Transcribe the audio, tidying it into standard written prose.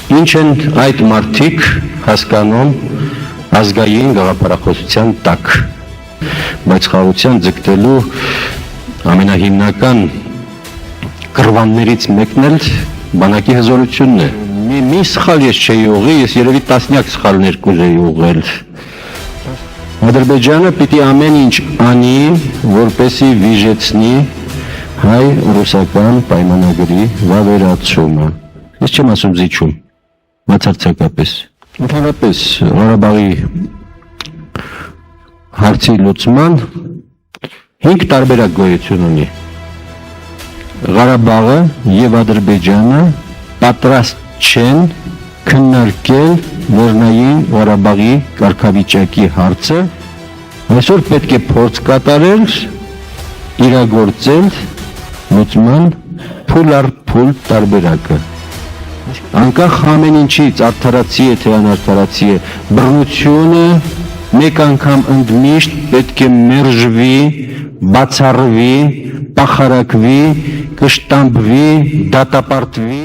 Ինչ են այդ մարդիկ հասկանում ազգային գաղափարախոսության տակ, բայց խաղաղության ձգտելու ամենահիմնական կռվաններից մեկն էլ բանակի հզորությունն է։ Մի սխալ ես չէի ուղղի, ես երևի տասնյակ սխալներ կուզեի ուղղել։ Ադրբեջանը պիտի ամեն ինչ անի, որպեսզի վիժեցնի հայ-ռուսական պայմանագրի վավերացումը։ Ես չեմ ասում զիջում, բացարձակապես։ Ընդհանրապես Ղարաբաղի հարցի լուծման 5 տարբերակ գոյություն ունի։ Ղարաբաղը եւ Ադրբեջանը պատրաստ չեն քննարկել Լեռնային Ղարաբաղի կարգավիճակի հարցը, այսօր պետք է փորձ կատարել, իրագործել լուծման փուլ առ փուլ տարբերակը։ Անկախ ամեն ինչից, արդարացի է թե անարդարացի է, բռնությունը մեկ անգամ ընդմիշտ պետք է մերժվի, բացառվի, պախարակվի, կշտամբվի, դատապարտվի։